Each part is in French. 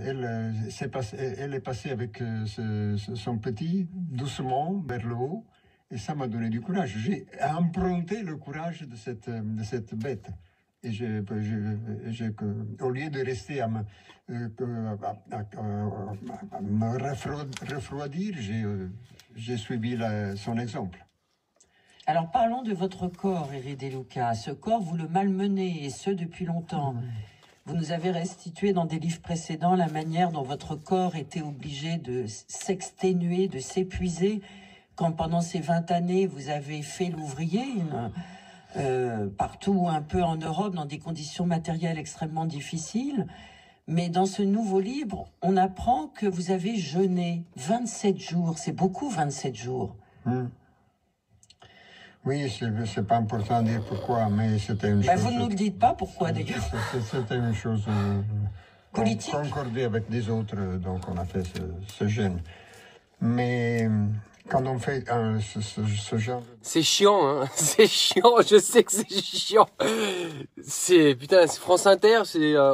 elle est passée avec son petit, doucement, vers le haut, et ça m'a donné du courage. J'ai emprunté le courage de cette bête. Et au lieu de rester à me refroidir, j'ai suivi son exemple. Alors parlons de votre corps, Hervé De Luca. Ce corps, vous le malmenez, et ce depuis longtemps. Vous nous avez restitué dans des livres précédents la manière dont votre corps était obligé de s'exténuer, de s'épuiser, quand pendant ces 20 années, vous avez fait l'ouvrier, partout un peu en Europe, dans des conditions matérielles extrêmement difficiles. Mais dans ce nouveau livre, on apprend que vous avez jeûné 27 jours. C'est beaucoup, 27 jours. Oui, c'est pas important de dire pourquoi, mais c'était une chose... Vous ne nous le dites pas, pourquoi d'ailleurs? C'était une chose politique. Concordée avec des autres, donc on a fait ce jeûne. Mais quand on fait ce genre... C'est chiant, hein, c'est chiant, je sais que c'est chiant. Putain, c'est France Inter,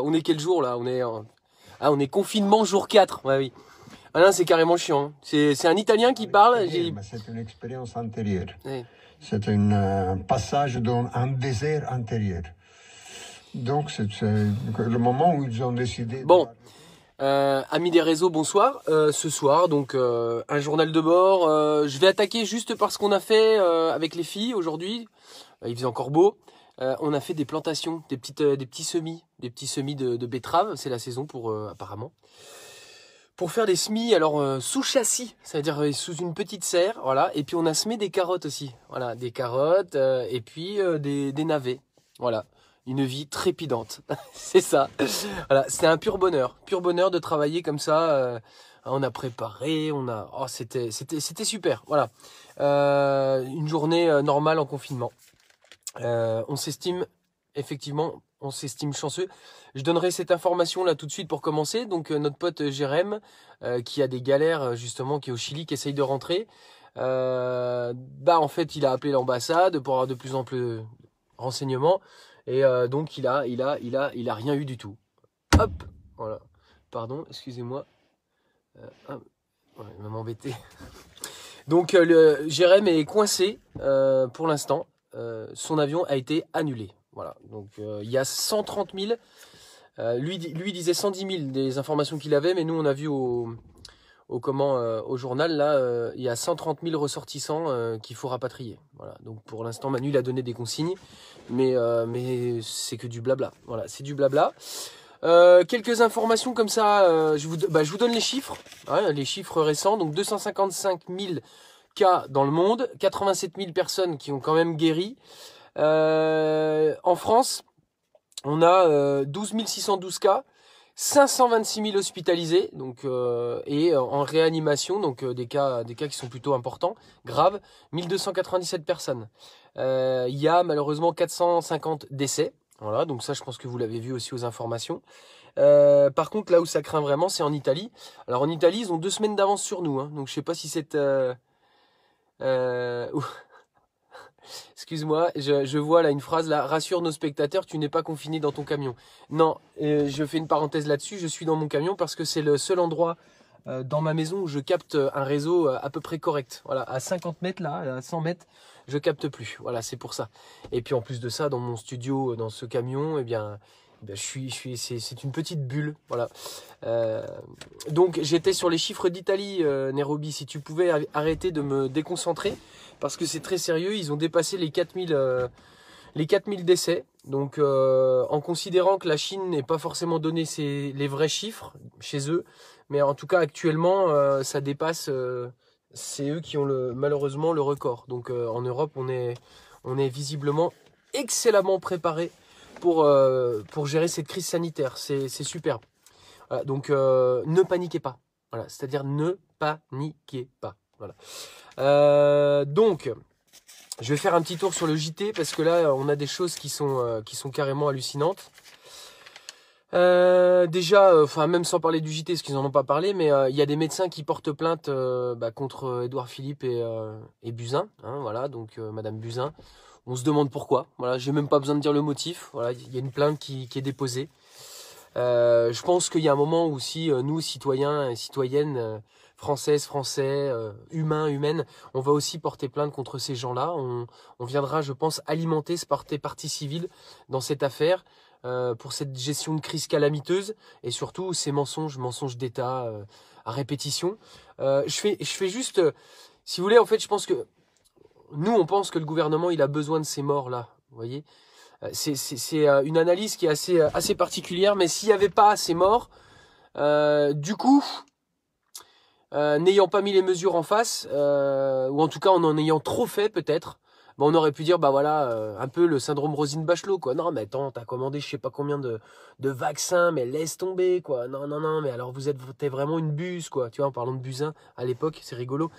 on est quel jour là? On est confinement jour 4, ouais, oui. Ah non, c'est carrément chiant. C'est un Italien qui parle. C'est une expérience antérieure. Oui. C'est un passage dans un désert antérieur. Donc, c'est le moment où ils ont décidé... Bon, amis des réseaux, bonsoir. Ce soir, donc, un journal de bord. Je vais attaquer juste parce qu'on a fait avec les filles aujourd'hui. Il faisait encore beau. On a fait des plantations, des petits semis de betteraves. C'est la saison apparemment. Pour faire des semis, alors sous châssis, c'est-à-dire sous une petite serre, voilà. Et puis on a semé des carottes aussi, voilà, des carottes et puis des navets, voilà. Une vie trépidante, c'est ça. Voilà, c'est un pur bonheur de travailler comme ça. On a préparé, c'était super, voilà. Une journée normale en confinement. On s'estime chanceux. Je donnerai cette information là tout de suite pour commencer. Donc notre pote Jérém, qui a des galères justement, qui est au Chili, qui essaye de rentrer. En fait, il a appelé l'ambassade pour avoir de plus en plus de renseignements. Et donc il a rien eu du tout. Hop, voilà. Pardon, excusez-moi. Ouais, il va m'embêter. Donc Jérém est coincé pour l'instant. Son avion a été annulé. Voilà, donc il y a 130 000, lui disait 110 000 des informations qu'il avait, mais nous on a vu au journal, là, il y a 130 000 ressortissants qu'il faut rapatrier. Voilà, donc pour l'instant Manu il a donné des consignes, mais c'est que du blabla, voilà, c'est du blabla. Quelques informations comme ça, je vous donne les chiffres, hein, les chiffres récents, donc 255 000 cas dans le monde, 87 000 personnes qui ont quand même guéri. En France, on a 12 612 cas, 526 000 hospitalisés, donc et en réanimation, donc des cas qui sont plutôt importants, graves, 1297 personnes. Il y a malheureusement 450 décès. Voilà, donc ça je pense que vous l'avez vu aussi aux informations. Par contre, là où ça craint vraiment, c'est en Italie. Alors en Italie, ils ont 2 semaines d'avance sur nous, hein, donc je sais pas si c'est excuse-moi, je vois là une phrase là, rassure nos spectateurs, tu n'es pas confiné dans ton camion. Non, je fais une parenthèse là-dessus, je suis dans mon camion parce que c'est le seul endroit dans ma maison où je capte un réseau à peu près correct. Voilà, à 50 mètres là, à 100 mètres, je capte plus. Voilà, c'est pour ça. Et puis en plus de ça, dans mon studio, dans ce camion, c'est une petite bulle. Voilà. Donc j'étais sur les chiffres d'Italie, Nairobi. Si tu pouvais arrêter de me déconcentrer, parce que c'est très sérieux, ils ont dépassé les 4000 décès. Donc en considérant que la Chine n'est pas forcément donné les vrais chiffres chez eux, mais en tout cas actuellement ça dépasse, c'est eux qui ont malheureusement le record. Donc en Europe on est visiblement excellemment préparé pour gérer cette crise sanitaire. C'est superbe. Voilà, donc ne paniquez pas. Voilà, c'est-à-dire ne paniquez pas. Voilà. Donc, je vais faire un petit tour sur le JT parce que là, on a des choses qui sont carrément hallucinantes. Déjà, même sans parler du JT, parce qu'ils n'en ont pas parlé, mais il y a des médecins qui portent plainte contre Édouard Philippe et Buzyn. Hein, voilà, donc Madame Buzyn. On se demande pourquoi. Voilà, j'ai même pas besoin de dire le motif. Voilà, il y a une plainte qui est déposée. Je pense qu'il y a un moment où si nous, citoyens et citoyennes, françaises, français, humains, humaines, on va aussi porter plainte contre ces gens-là. On viendra, je pense, alimenter ce partie civile dans cette affaire pour cette gestion de crise calamiteuse et surtout ces mensonges d'État à répétition. Je fais juste, si vous voulez, en fait, je pense que nous, on pense que le gouvernement, il a besoin de ces morts-là, vous voyez. C'est une analyse qui est assez particulière, mais s'il n'y avait pas ces morts, du coup, n'ayant pas mis les mesures en face, ou en tout cas en ayant trop fait peut-être, on aurait pu dire, bah voilà, un peu le syndrome Roselyne Bachelot, quoi. Non, mais attends, t'as commandé je sais pas combien de vaccins, mais laisse tomber, quoi. Non, mais alors t'es vraiment une buse, quoi. Tu vois, en parlant de busin, à l'époque, c'est rigolo.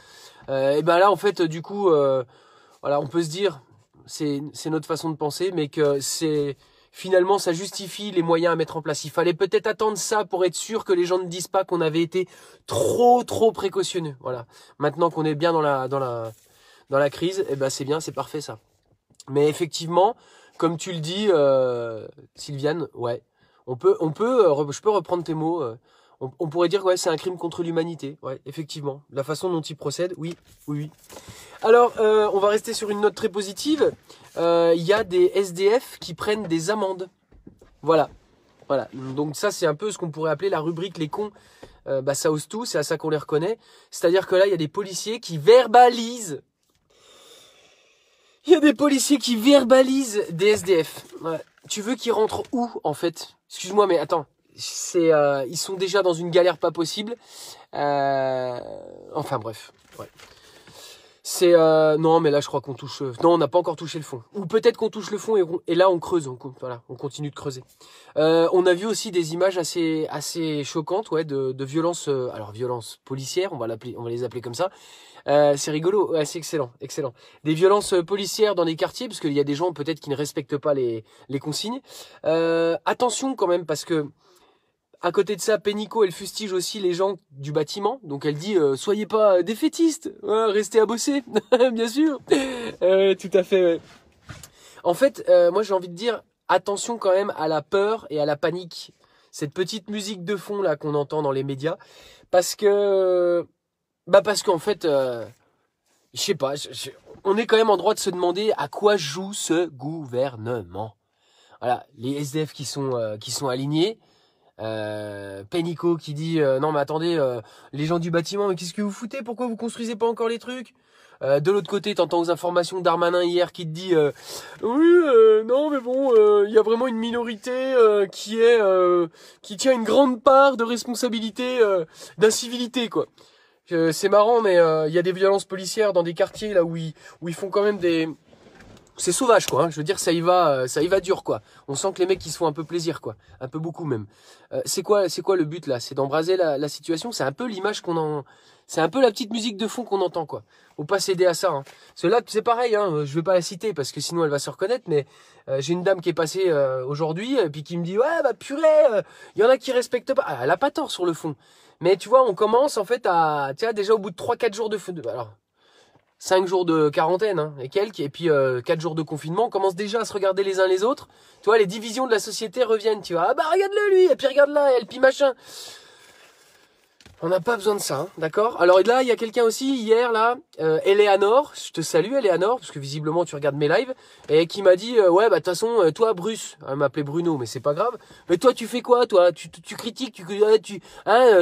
Et ben là, en fait, du coup, voilà, on peut se dire, c'est notre façon de penser, mais que finalement, ça justifie les moyens à mettre en place. Il fallait peut-être attendre ça pour être sûr que les gens ne disent pas qu'on avait été trop précautionneux. Voilà. Maintenant qu'on est bien dans la crise, eh ben c'est bien, c'est parfait ça. Mais effectivement, comme tu le dis, Sylviane, ouais, je peux reprendre tes mots. On pourrait dire que ouais, c'est un crime contre l'humanité. Ouais, effectivement. La façon dont il procède, oui. Alors, on va rester sur une note très positive. Il y a des SDF qui prennent des amendes. Voilà. Donc ça, c'est un peu ce qu'on pourrait appeler la rubrique les cons. Ça ose tout, c'est à ça qu'on les reconnaît. C'est-à-dire que là, il y a des policiers qui verbalisent. Il y a des policiers qui verbalisent des SDF. Ouais. Tu veux qu'ils rentrent où, en fait? Excuse-moi, mais attends. Ils sont déjà dans une galère pas possible. Enfin bref. Ouais. Non, mais là je crois qu'on touche. Non, on n'a pas encore touché le fond. Ou peut-être qu'on touche le fond et là on creuse. On continue de creuser. On a vu aussi des images assez choquantes, ouais, de violences. Alors violences policières, on va les appeler comme ça. C'est rigolo, ouais, c'est excellent. Des violences policières dans des quartiers, parce qu'il y a des gens peut-être qui ne respectent pas les consignes. Attention quand même, parce que à côté de ça, Pénicaud, elle fustige aussi les gens du bâtiment. Donc elle dit, soyez pas défaitistes, restez à bosser, bien sûr. Tout à fait, ouais. En fait, moi j'ai envie de dire, attention quand même à la peur et à la panique. Cette petite musique de fond là qu'on entend dans les médias. Parce qu'en fait, je sais pas, on est quand même en droit de se demander à quoi joue ce gouvernement. Voilà, les SDF qui sont alignés. Pénicaud qui dit non mais attendez, les gens du bâtiment, mais qu'est-ce que vous foutez, pourquoi vous construisez pas encore les trucs? De l'autre côté, t'entends aux informations Darmanin hier qui te dit oui, non mais bon, il y a vraiment une minorité qui tient une grande part de responsabilité d'incivilité, quoi. C'est marrant, mais il y a des violences policières dans des quartiers là où ils font quand même des... C'est sauvage, quoi, hein. Je veux dire, ça y va dur, quoi. On sent que les mecs, ils se font un peu plaisir, quoi. Un peu beaucoup, même. C'est quoi le but, là? C'est d'embraser la situation. C'est un peu l'image c'est un peu la petite musique de fond qu'on entend, quoi. Faut pas céder à ça, hein. Là, c'est pareil, hein. Je vais pas la citer parce que sinon elle va se reconnaître, mais j'ai une dame qui est passée aujourd'hui, puis qui me dit, ouais, bah, purée, y en a qui respectent pas. Ah, elle a pas tort sur le fond. Mais tu vois, on commence, en fait, déjà au bout de 3-4 jours de feu. Alors, 5 jours de quarantaine, hein, et puis 4 jours de confinement, on commence déjà à se regarder les uns les autres. Tu vois, les divisions de la société reviennent, tu vois. Ah bah regarde-le lui, et puis regarde là, elle, puis machin. On n'a pas besoin de ça, hein, d'accord? Alors là, il y a quelqu'un aussi, hier, là, Eleanor, je te salue Eleanor, parce que visiblement tu regardes mes lives, et qui m'a dit, ouais, bah de toute façon, toi Bruce, elle m'appelait Bruno, mais c'est pas grave, mais toi tu fais quoi, toi? Tu critiques,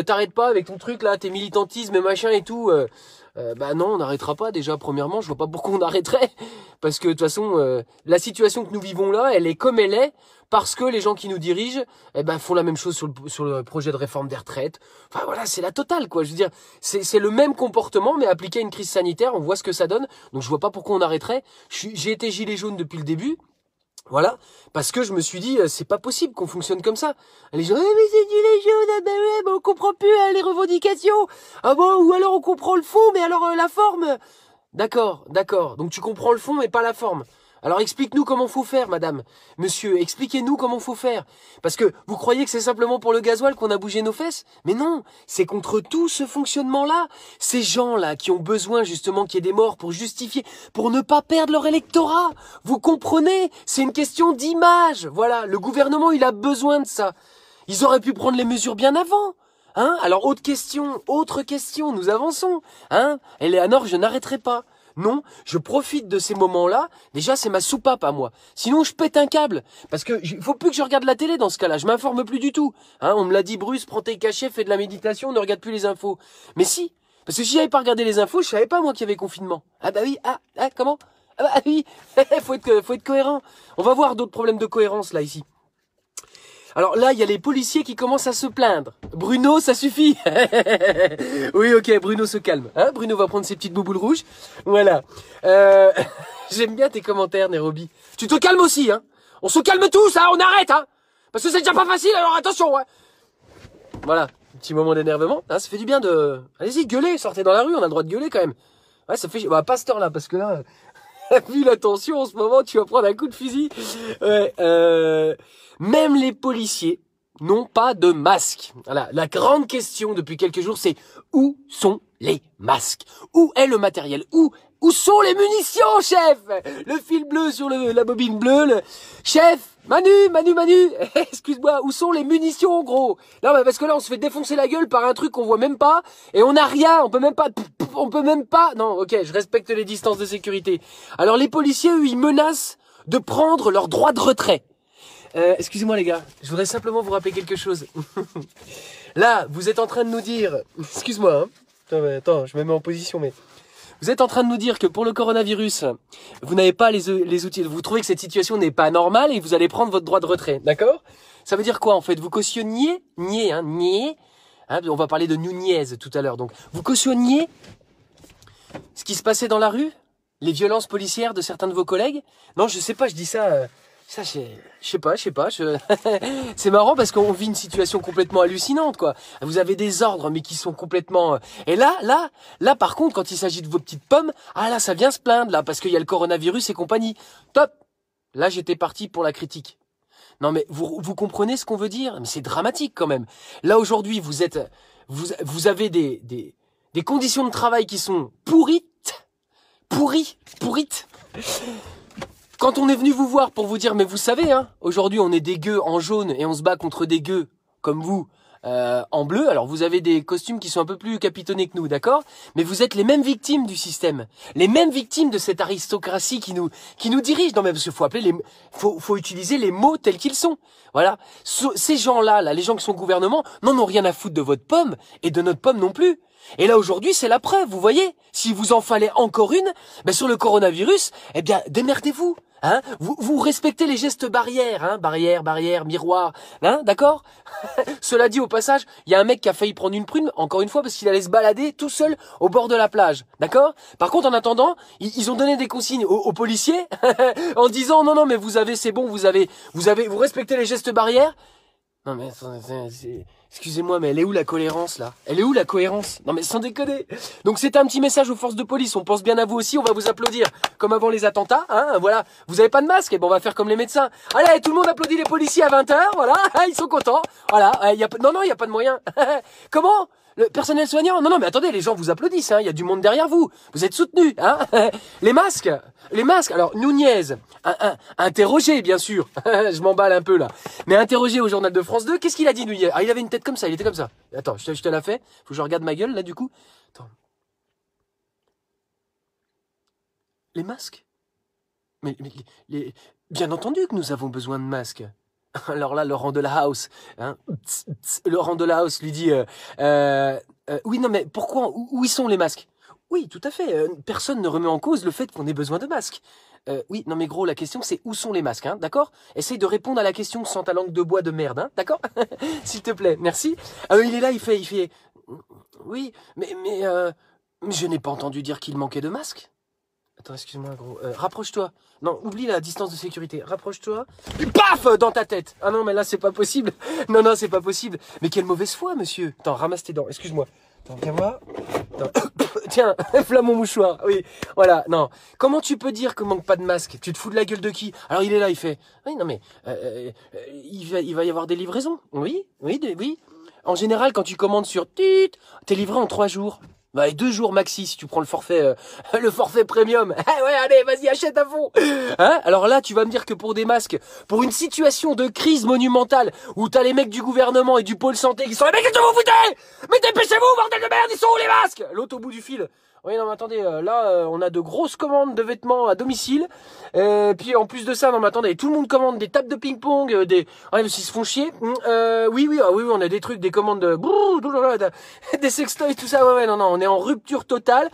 t'arrêtes pas avec ton truc là, tes militantismes et machin et tout, bah non, on n'arrêtera pas déjà, premièrement, je vois pas pourquoi on arrêterait, parce que de toute façon, la situation que nous vivons là, elle est comme elle est, parce que les gens qui nous dirigent, font la même chose sur le projet de réforme des retraites. Enfin voilà, c'est la totale, quoi. Je veux dire, c'est le même comportement, mais appliqué à une crise sanitaire, on voit ce que ça donne, donc je vois pas pourquoi on arrêterait. J'ai été gilet jaune depuis le début. Voilà, parce que je me suis dit, c'est pas possible qu'on fonctionne comme ça. Les gens, mais c'est gilet jaune, on comprend plus les revendications. Ah bon, ou alors on comprend le fond, mais alors la forme. D'accord. Donc tu comprends le fond, mais pas la forme. Alors explique-nous comment faut faire, madame. Monsieur, expliquez-nous comment faut faire. Parce que vous croyez que c'est simplement pour le gasoil qu'on a bougé nos fesses? Mais non, c'est contre tout ce fonctionnement-là. Ces gens-là qui ont besoin justement qu'il y ait des morts pour justifier, pour ne pas perdre leur électorat. Vous comprenez? C'est une question d'image. Voilà, le gouvernement, il a besoin de ça. Ils auraient pu prendre les mesures bien avant. Hein? Alors, autre question, nous avançons. Hein? Eleanor, je n'arrêterai pas. Non, je profite de ces moments-là. Déjà, c'est ma soupape à moi. Sinon, je pète un câble. Parce que faut plus que je regarde la télé dans ce cas-là. Je m'informe plus du tout. Hein? On me l'a dit, Bruce, prends tes cachets, fais de la méditation, ne regarde plus les infos. Mais si, parce que si j'avais pas regardé les infos, je savais pas moi qu'il y avait confinement. Ah bah oui, comment? Ah bah oui, faut être cohérent. On va voir d'autres problèmes de cohérence là ici. Alors là, il y a les policiers qui commencent à se plaindre. Bruno, ça suffit. Oui, ok, Bruno se calme. Hein, Bruno va prendre ses petites bouboules rouges. Voilà. J'aime bien tes commentaires, Nairobi. Tu te calmes aussi, hein. On se calme tous, hein, on arrête, hein. Parce que c'est déjà pas facile, alors attention, ouais. Voilà, un petit moment d'énervement. Hein, ça fait du bien de... Allez-y, gueulez, sortez dans la rue, on a le droit de gueuler quand même. Ouais, ça fait... Bah, pas cette heure-là, parce que là... Vu la tension en ce moment, tu vas prendre un coup de fusil. Ouais, même les policiers n'ont pas de masque. Voilà, la grande question depuis quelques jours, c'est où sont les masques? Où est le matériel? Où sont les munitions, chef? Le fil bleu sur la bobine bleue. Chef, Manu, excuse-moi, où sont les munitions, gros? Non, mais parce que là, on se fait défoncer la gueule par un truc qu'on voit même pas, et on n'a rien, on peut même pas... Non, ok, je respecte les distances de sécurité. Alors, les policiers, eux, ils menacent de prendre leur droit de retrait. Excusez-moi, les gars, je voudrais simplement vous rappeler quelque chose. Là, vous êtes en train de nous dire... Excuse-moi, hein. Attends, je me mets en position, mais... Vous êtes en train de nous dire que pour le coronavirus, vous n'avez pas les outils, vous trouvez que cette situation n'est pas normale et vous allez prendre votre droit de retrait, d'accord? Ça veut dire quoi en fait? Vous cautionniez, on va parler de Nunez tout à l'heure, donc vous cautionniez ce qui se passait dans la rue, les violences policières de certains de vos collègues? Non, je sais pas, je dis ça... je sais pas. C'est marrant parce qu'on vit une situation complètement hallucinante, quoi. Vous avez des ordres, mais qui sont complètement... Et là, par contre, quand il s'agit de vos petites pommes, ah là, ça vient se plaindre, là, parce qu'il y a le coronavirus et compagnie. Top! Là, j'étais parti pour la critique. Non, mais vous comprenez ce qu'on veut dire? Mais c'est dramatique, quand même. Là, aujourd'hui, vous avez des conditions de travail qui sont pourrites. Quand on est venu vous voir pour vous dire, mais vous savez, hein, aujourd'hui on est des gueux en jaune et on se bat contre des gueux comme vous en bleu. Alors vous avez des costumes qui sont un peu plus capitonnés que nous, d'accord? Mais vous êtes les mêmes victimes du système, les mêmes victimes de cette aristocratie qui nous dirige. Non mais parce qu'il faut utiliser les mots tels qu'ils sont. Voilà, ces gens-là, les gens qui sont au gouvernement, n'en ont rien à foutre de votre pomme et de notre pomme non plus. Et là aujourd'hui c'est la preuve, vous voyez. Si vous en fallait encore une, ben sur le coronavirus, eh bien démerdez-vous. Hein, vous respectez les gestes barrières, hein, barrière, miroir, hein, d'accord? Cela dit, au passage, il y a un mec qui a failli prendre une prune, encore une fois, parce qu'il allait se balader tout seul au bord de la plage, d'accord? Par contre, en attendant, ils ont donné des consignes aux policiers en disant non, mais c'est bon, vous respectez les gestes barrières. Non mais excusez-moi, mais elle est où la cohérence là? Elle est où la cohérence? Non mais sans déconner. Donc c'était un petit message aux forces de police. On pense bien à vous aussi. On va vous applaudir comme avant les attentats. Hein, voilà. Vous avez pas de masque? Et bon, on va faire comme les médecins. Allez, tout le monde applaudit les policiers à 20h. Voilà, ils sont contents. Voilà. Il y a pas de moyen. Comment? Le personnel soignant? Non, mais attendez, les gens vous applaudissent, hein. Il y a du monde derrière vous. Vous êtes soutenus, hein. Les masques. Alors, Nunez, interrogé, bien sûr. Je m'emballe un peu, là. Mais interrogé au journal de France 2, qu'est-ce qu'il a dit, Nunez? Ah, il avait une tête comme ça, il était comme ça. Attends, je te la fais. Faut que je regarde ma gueule, là, du coup. Attends. Les masques? Mais bien entendu que nous avons besoin de masques. Alors là, Laurent Delahousse, hein, Laurent Delahousse lui dit oui, non, mais pourquoi? Où ils sont les masques? Oui, tout à fait. Personne ne remet en cause le fait qu'on ait besoin de masques. Oui, non, mais gros, la question c'est où sont les masques, hein, d'accord? Essaye de répondre à la question sans ta langue de bois de merde, hein, d'accord? S'il te plaît, merci. Il est là, il fait. Oui, mais je n'ai pas entendu dire qu'il manquait de masques. Attends, excuse-moi, gros. Rapproche-toi. Non, oublie la distance de sécurité. Rapproche-toi. Puis paf dans ta tête. Ah non, mais là, c'est pas possible. Non, c'est pas possible. Mais quelle mauvaise foi, monsieur. Attends, ramasse tes dents. Excuse-moi. Attends, viens voir. Attends. Tiens, flamme mon mouchoir. Oui, voilà. Non. Comment tu peux dire qu'il manque pas de masque? Tu te fous de la gueule de qui? Alors, il est là, il fait. Oui, non, mais il va y avoir des livraisons. Oui. En général, quand tu commandes sur t'es livré en 3 jours. Bah, et 2 jours maxi si tu prends le forfait premium. Ah ouais, allez, vas-y, achète à fond. Hein? Alors là, tu vas me dire que pour des masques, pour une situation de crise monumentale, où t'as les mecs du gouvernement et du pôle santé qui sont, mais qu'est-ce que vous foutez? Mais dépêchez-vous, bordel de merde, ils sont où les masques? L'autre au bout du fil. Oui, non, mais attendez, là, on a de grosses commandes de vêtements à domicile. Puis en plus de ça, non, mais attendez, tout le monde commande des tables de ping-pong, des... Ouais, mais s'ils se font chier. Oui, on a des trucs, des commandes de... des sextoys, tout ça. Ouais, non, on est en rupture totale.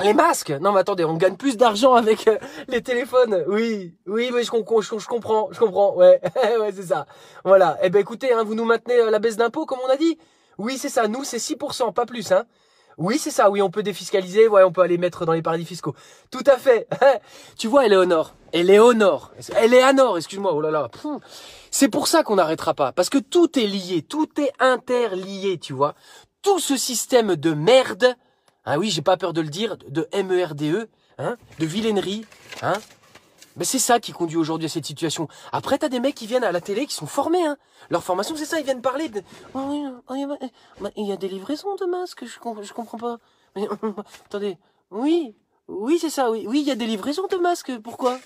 Les masques. Non, mais attendez, on gagne plus d'argent avec les téléphones. Oui, mais je comprends. Ouais, ouais, c'est ça. Voilà. Eh ben, écoutez, hein, vous nous maintenez la baisse d'impôts, comme on a dit. Oui, c'est ça. Nous, c'est 6%, pas plus, hein. Oui, c'est ça. Oui, on peut défiscaliser. Ouais, on peut aller mettre dans les paradis fiscaux. Tout à fait. Tu vois, Éléonore, excuse-moi. Oh là là. C'est pour ça qu'on n'arrêtera pas. Parce que tout est lié. Tout est interlié, tu vois. Tout ce système de merde, ah oui, j'ai pas peur de le dire, de MERDE, hein, de vilainerie, hein. Mais c'est ça qui conduit aujourd'hui à cette situation. Après, t'as des mecs qui viennent à la télé, qui sont formés, hein. Leur formation, c'est ça, ils viennent parler de... Il y a des livraisons de masques, je comprends pas. Mais, attendez, oui, c'est ça, oui, il y a des livraisons de masques, pourquoi?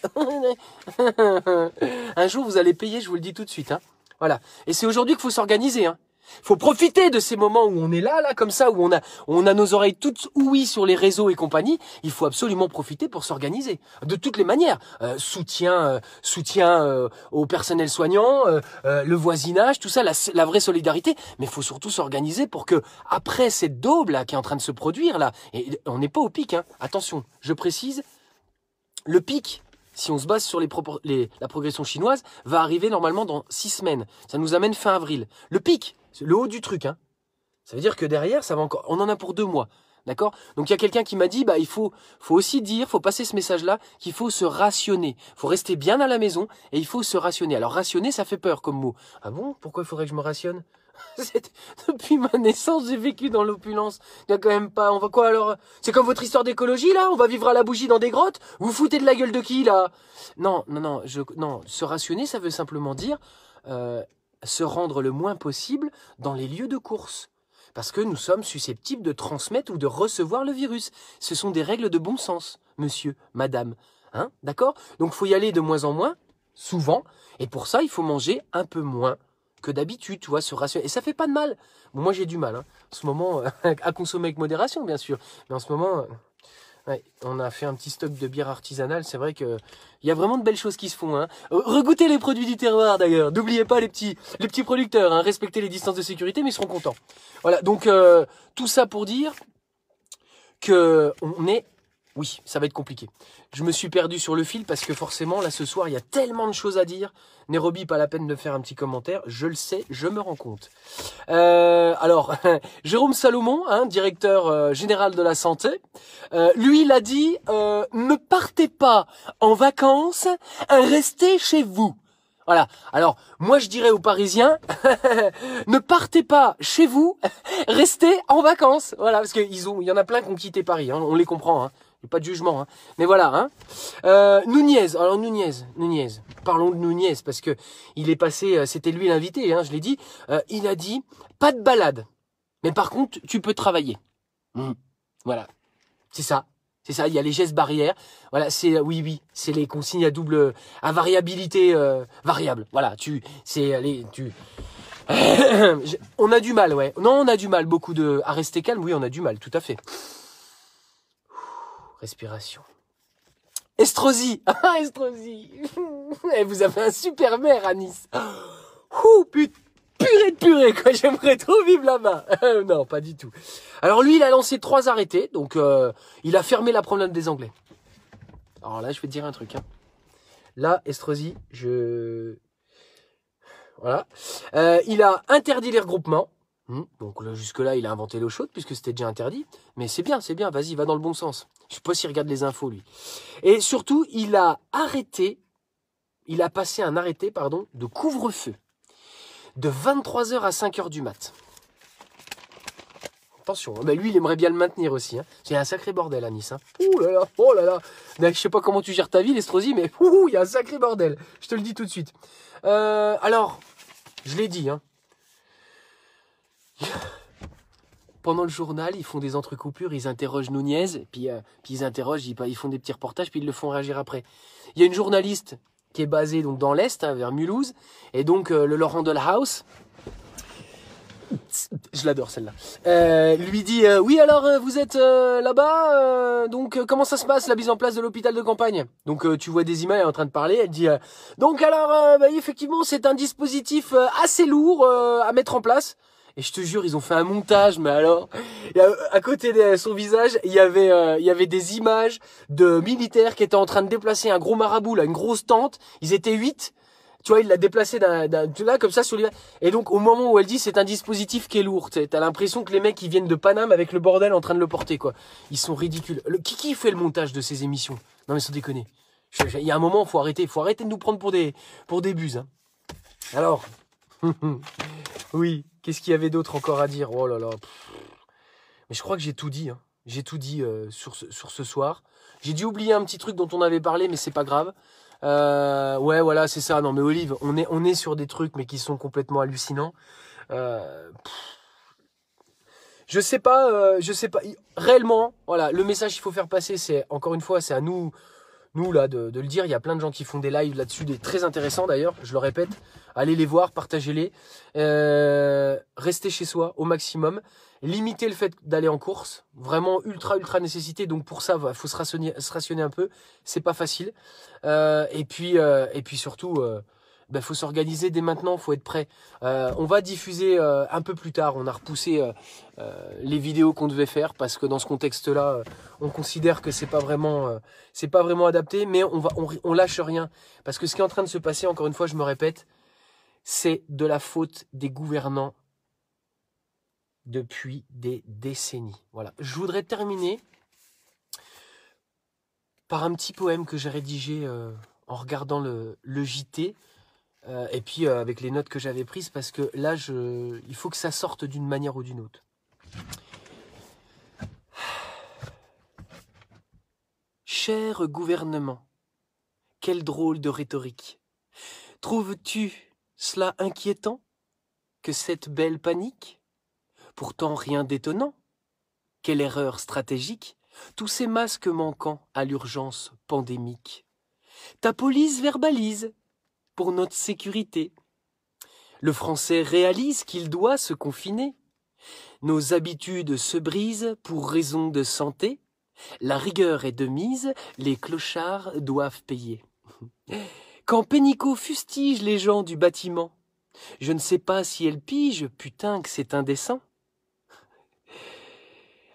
Un jour, vous allez payer, je vous le dis tout de suite, hein. Voilà. Et c'est aujourd'hui qu'il faut s'organiser, hein. Faut profiter de ces moments où on est là, comme ça, où on a nos oreilles toutes ouïes sur les réseaux et compagnie. Il faut absolument profiter pour s'organiser. De toutes les manières. Soutien au personnel soignant, le voisinage, tout ça, la vraie solidarité. Mais il faut surtout s'organiser pour que, après cette daube, là, qui est en train de se produire, là, et on n'est pas au pic, hein. Attention, je précise, le pic, si on se base sur la progression chinoise, va arriver normalement dans 6 semaines. Ça nous amène fin avril. Le pic, c'est le haut du truc, hein. Ça veut dire que derrière, ça va encore. On en a pour 2 mois, d'accord. Donc il y a quelqu'un qui m'a dit, bah il faut aussi dire, faut passer ce message-là, qu'il faut se rationner. Il faut rester bien à la maison et il faut se rationner. Alors rationner, ça fait peur comme mot. Ah bon? Pourquoi il faudrait que je me rationne? Depuis ma naissance, j'ai vécu dans l'opulence. Il y a quand même pas. On va quoi alors? C'est comme votre histoire d'écologie là? On va vivre à la bougie dans des grottes? Vous foutez de la gueule de qui là? Non. Se rationner, ça veut simplement dire se rendre le moins possible dans les lieux de course. Parce que nous sommes susceptibles de transmettre ou de recevoir le virus. Ce sont des règles de bon sens, monsieur, madame. Hein, d'accord? Donc, il faut y aller de moins en moins, souvent. Et pour ça, il faut manger un peu moins que d'habitude, tu vois, se rationner. Et ça fait pas de mal. Bon, moi, j'ai du mal, hein, en ce moment, à consommer avec modération, bien sûr. Mais en ce moment... Ouais, on a fait un petit stock de bière artisanale. C'est vrai que il y a vraiment de belles choses qui se font. Hein. Regoutez les produits du terroir d'ailleurs. N'oubliez pas les petits producteurs. Hein. Respectez les distances de sécurité, mais ils seront contents. Voilà. Donc tout ça pour dire que on est. Oui, ça va être compliqué. Je me suis perdu sur le fil parce que forcément là ce soir il y a tellement de choses à dire. Nairobi, pas la peine de faire un petit commentaire. Je le sais, je me rends compte. Alors, Jérôme Salomon, hein, directeur général de la santé, lui il a dit ne partez pas en vacances, restez chez vous. Voilà. Alors, moi je dirais aux Parisiens, ne partez pas chez vous, restez en vacances. Voilà, parce qu'il y en a plein qui ont quitté Paris. Hein, on les comprend. Hein. Il n'y a pas de jugement, hein. Mais voilà, hein. Nunez. Alors Nunez. Parlons de Nunez parce que il est passé. C'était lui l'invité, hein. Je l'ai dit. Il a dit pas de balade, mais par contre tu peux travailler. Voilà, c'est ça. C'est ça. Il y a les gestes barrières. Voilà, oui, c'est les consignes à variabilité variable. Voilà, on a du mal, ouais. Non, on a du mal beaucoup à rester calme. Oui, on a du mal, tout à fait. Respiration. Estrosi. Ah, Estrosi. Vous avez un super maire à Nice. Purée, quoi. J'aimerais trop vivre là-bas. Non, pas du tout. Alors lui, il a lancé 3 arrêtés. Donc, il a fermé la promenade des Anglais. Alors là, je vais te dire un truc. Hein. Là, Estrosi, Voilà. Il a interdit les regroupements. Donc là, jusque-là, il a inventé l'eau chaude puisque c'était déjà interdit. Mais c'est bien. Vas-y, va dans le bon sens. Je sais pas s'il regarde les infos, lui. Et surtout, il a passé un arrêté, de couvre-feu. De 23h à 5h du mat. Attention, mais lui, il aimerait bien le maintenir aussi. Hein. C'est un sacré bordel à Nice. Hein. Oh là là. Je sais pas comment tu gères ta vie, l'Estrosi, mais il y a un sacré bordel. Je te le dis tout de suite. Alors, je l'ai dit, hein. pendant le journal, ils font des entrecoupures, ils interrogent Nunez, puis ils interrogent, ils font des petits reportages, puis ils le font réagir après. Il y a une journaliste qui est basée donc dans l'Est, hein, vers Mulhouse, et donc le Laurent Delahousse, je l'adore celle-là, lui dit oui alors vous êtes là-bas, donc comment ça se passe la mise en place de l'hôpital de campagne? Donc tu vois des images, elle est en train de parler, elle dit donc alors bah, effectivement c'est un dispositif assez lourd à mettre en place. Et je te jure, ils ont fait un montage, mais alors, à côté de son visage, il y avait des images de militaires qui étaient en train de déplacer un gros marabout, là, une grosse tente. Ils étaient 8. Tu vois, il l'a déplacé là, comme ça, sur les... Et donc, au moment où elle dit, c'est un dispositif qui est lourd, t'as l'impression que les mecs, ils viennent de Paname avec le bordel en train de le porter, quoi. Ils sont ridicules. Qui fait le montage de ces émissions? Non, mais sans déconner. Il y a un moment, faut arrêter de nous prendre pour des buses, hein. Alors, oui, qu'est-ce qu'il y avait d'autre encore à dire? Oh là là. Mais je crois que j'ai tout dit, hein. J'ai tout dit sur ce soir. J'ai dû oublier un petit truc dont on avait parlé, mais c'est pas grave. Ouais, voilà, c'est ça. Non, mais Olive, on est sur des trucs, mais qui sont complètement hallucinants. Je sais pas. Réellement, voilà, le message qu'il faut faire passer, c'est, encore une fois, c'est à nous là, de le dire. Il y a plein de gens qui font des lives là-dessus, des très intéressants d'ailleurs, je le répète. Allez les voir, partagez-les. Restez chez soi au maximum. Limitez le fait d'aller en course. Vraiment ultra nécessité. Donc pour ça, il faut se rationner un peu. C'est pas facile. Et puis surtout, faut s'organiser dès maintenant. Faut être prêt. On va diffuser un peu plus tard. On a repoussé les vidéos qu'on devait faire parce que dans ce contexte-là, on considère que c'est pas vraiment adapté. Mais on lâche rien parce que ce qui est en train de se passer, encore une fois, je me répète, c'est de la faute des gouvernants depuis des décennies. Voilà. Je voudrais terminer par un petit poème que j'ai rédigé en regardant le JT et puis avec les notes que j'avais prises parce que là, il faut que ça sorte d'une manière ou d'une autre. Cher gouvernement, quelle drôle de rhétorique. Trouves-tu cela inquiétant que cette belle panique? Pourtant rien d'étonnant. Quelle erreur stratégique, tous ces masques manquants à l'urgence pandémique. Ta police verbalise pour notre sécurité. Le français réalise qu'il doit se confiner. Nos habitudes se brisent pour raison de santé. La rigueur est de mise, les clochards doivent payer. Quand Pénicaud fustige les gens du bâtiment, je ne sais pas si elle pige, putain que c'est indécent.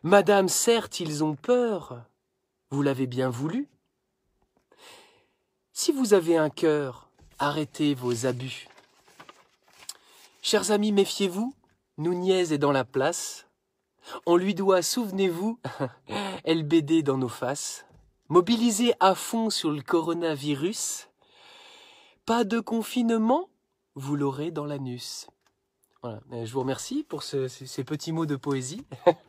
Madame, certes, ils ont peur, vous l'avez bien voulu. Si vous avez un cœur, arrêtez vos abus. Chers amis, méfiez-vous, Nunez est dans la place. On lui doit, souvenez-vous, LBD dans nos faces. Mobilisés à fond sur le coronavirus. Pas de confinement, vous l'aurez dans l'anus. Voilà. Je vous remercie pour ces petits mots de poésie.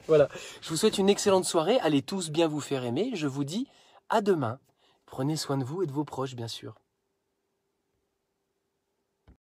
Voilà. Je vous souhaite une excellente soirée. Allez tous bien vous faire aimer. Je vous dis à demain. Prenez soin de vous et de vos proches, bien sûr.